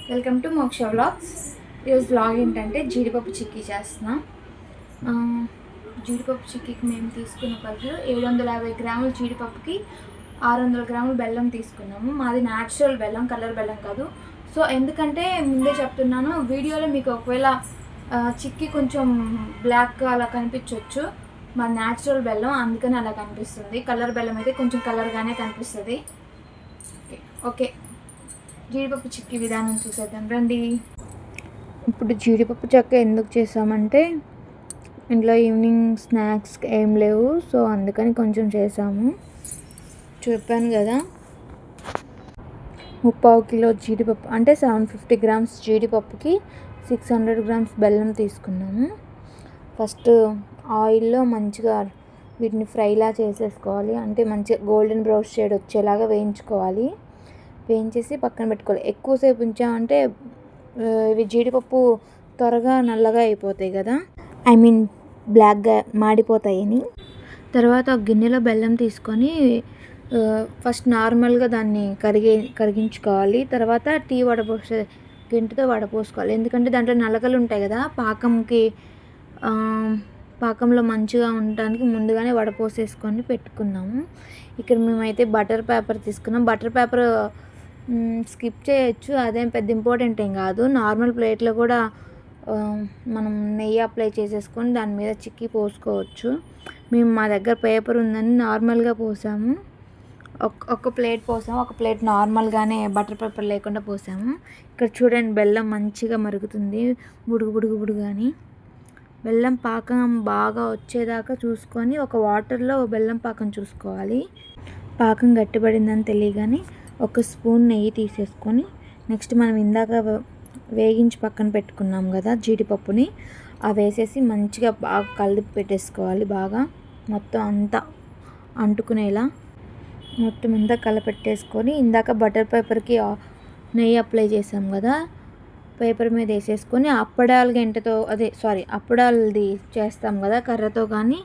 Welcome to మోక్ష vlogs. ఈరోజు vlog ఏంటంటే జీడిపప్పు చిక్కీ చేస్తున్నాం. జీడిపప్పు చిక్కీకి మేము తీసుకున్న కొలతలు 750 గ్రాముల జీడిపప్పుకి 600 గ్రాముల బెల్లం తీసుకున్నాము. మాది న్యాచురల్ బెల్లం, కలర్ బెల్లం కాదు. సో ఎందుకంటే ముందే చెప్తున్నాను, వీడియోలో మీకు ఒకవేళ చిక్కీ కొంచెం బ్లాక్గా అలా కనిపించవచ్చు. మాది న్యాచురల్ బెల్లం, అందుకని అలా కనిపిస్తుంది. కలర్ బెల్లం అయితే కొంచెం కలర్గానే కనిపిస్తుంది. ఓకే, జీడిపప్పు చిక్కీ విధానం చూసేద్దాం రండి. ఇప్పుడు జీడిపప్పు చెక్క ఎందుకు చేసామంటే ఇంట్లో ఈవినింగ్ స్నాక్స్ ఏం లేవు, సో అందుకని కొంచెం చేసాము. చెప్పాను కదా, 3/4 కిలో జీడిపప్పు అంటే 750 గ్రామ్స్ జీడిపప్పుకి 600 గ్రామ్స్ బెల్లం తీసుకున్నాము. ఫస్ట్ ఆయిల్లో మంచిగా వీటిని ఫ్రైలా చేసేసుకోవాలి. అంటే మంచిగా గోల్డెన్ బ్రౌన్ షేడ్ వచ్చేలాగా వేయించుకోవాలి. వేయించేసి పక్కన పెట్టుకోవాలి. ఎక్కువసేపు ఉంచామంటే ఇవి జీడిపప్పు త్వరగా నల్లగా అయిపోతాయి కదా, బ్లాక్గా మాడిపోతాయని. తర్వాత ఒక గిన్నెలో బెల్లం తీసుకొని ఫస్ట్ నార్మల్గా దాన్ని కరిగించుకోవాలి. తర్వాత టీ వడపోసే గంటతో వడపోసుకోవాలి. ఎందుకంటే దాంట్లో నలకలు ఉంటాయి కదా, పాకంలో మంచిగా ఉండడానికి ముందుగానే వడపోసేసుకొని పెట్టుకున్నాము. ఇక్కడ మేమైతే బటర్ పేపర్ తీసుకున్నాం. బటర్ పేపర్ స్కిప్ చేయొచ్చు, అదేం పెద్ద ఇంపార్టెంట్ ఏం కాదు. నార్మల్ ప్లేట్లో కూడా మనం నెయ్యి అప్లై చేసేసుకొని దాని మీద చిక్కీ పోసుకోవచ్చు. మేము మా దగ్గర పేపర్ ఉందని నార్మల్గా పోసాము. ఒక ప్లేట్ పోసాము, ఒక ప్లేట్ నార్మల్గానే బటర్ పేపర్ లేకుండా పోసాము. ఇక్కడ చూడండి, బెల్లం మంచిగా మరుగుతుంది, బుడుగు అని. బెల్లం పాకం బాగా వచ్చేదాకా చూసుకొని ఒక వాటర్లో బెల్లం పాకం చూసుకోవాలి. పాకం గట్టిపడిందని తెలియగానే ఒక స్పూన్ నెయ్యి తీసేసుకొని నెక్స్ట్ మనం ఇందాక వేగించి పక్కన పెట్టుకున్నాం కదా జీడిపప్పుని, అవి వేసేసి మంచిగా బాగా కలిపి పెట్టేసుకోవాలి. బాగా మొత్తం అంతా అంటుకునేలా మొత్తం అంతా కలపెట్టేసుకొని ఇందాక బటర్ పేపర్కి నెయ్యి అప్లై చేసాం కదా, పేపర్ మీద వేసేసుకొని అప్పడాలది చేస్తాం కదా కర్రతో, కానీ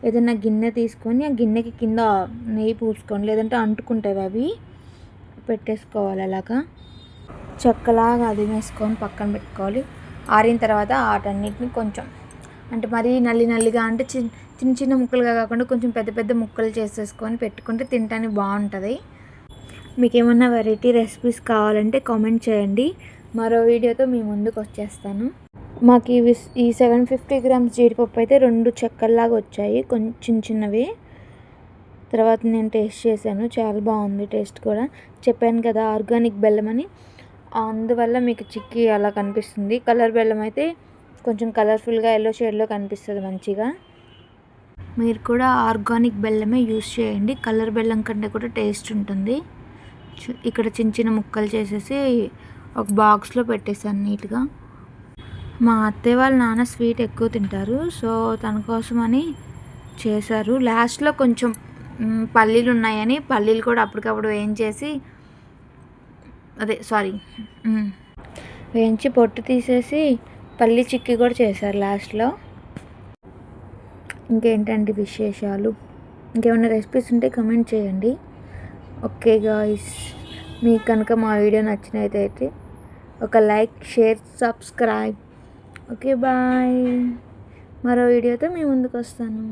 ఏదైనా గిన్నె తీసుకొని ఆ గిన్నెకి కింద నెయ్యి పూసుకోండి, లేదంటే అంటుకుంటాయి. అవి పెట్టేసుకోవాలి. అలాగా చెక్కలాగా అది వేసుకొని పక్కన పెట్టుకోవాలి. ఆరిన తర్వాత వాటన్నిటిని కొంచెం అంటే మరీ నల్లిగా అంటే చిన్న ముక్కలుగా కాకుండా కొంచెం పెద్ద ముక్కలు చేసేసుకొని పెట్టుకుంటే తినడానికి బాగుంటుంది. మీకు ఏమన్నా వెరైటీ రెసిపీస్ కావాలంటే కామెంట్ చేయండి, మరో వీడియోతో మీ ముందుకు వచ్చేస్తాను. మాకు ఈ 750 గ్రామ్స్ జీడిపప్పు అయితే 2 చెక్కల్లాగా వచ్చాయి, కొంచెం చిన్నవి. తర్వాత నేను టేస్ట్ చేశాను, చాలా బాగుంది టేస్ట్ కూడా. చెప్పాను కదా ఆర్గానిక్ బెల్లం అని, అందువల్ల మీకు చిక్కీ అలా కనిపిస్తుంది. కలర్ బెల్లం అయితే కొంచెం కలర్ఫుల్గా ఎల్లో షేడ్లో కనిపిస్తుంది మంచిగా. మీరు కూడా ఆర్గానిక్ బెల్లమే యూస్ చేయండి, కలర్ బెల్లం కంటే కూడా టేస్ట్ ఉంటుంది. ఇక్కడ చిన్న ముక్కలు చేసేసి ఒక బాక్స్లో పెట్టేశాను నీట్గా. మా అత్తయ్య వాళ్ళ నాన్న స్వీట్ ఎక్కువ తింటారు, సో తన కోసమని చేశారు. లాస్ట్లో కొంచెం పల్లీలు ఉన్నాయని పల్లీలు కూడా అప్పటికప్పుడు వేయించి పొట్టు తీసేసి పల్లీ చిక్కీ కూడా చేశారు లాస్ట్లో. ఇంకేంటంటే విశేషాలు, ఇంకేమైనా రెసిపీస్ ఉంటే కమెంట్ చేయండి. ఓకే గాయ్స్, మీకు కనుక మా వీడియో నచ్చినట్టయితే ఒక like, share, subscribe. Okay bye, మరో వీడియోతో మీ ముందుకు వస్తాను.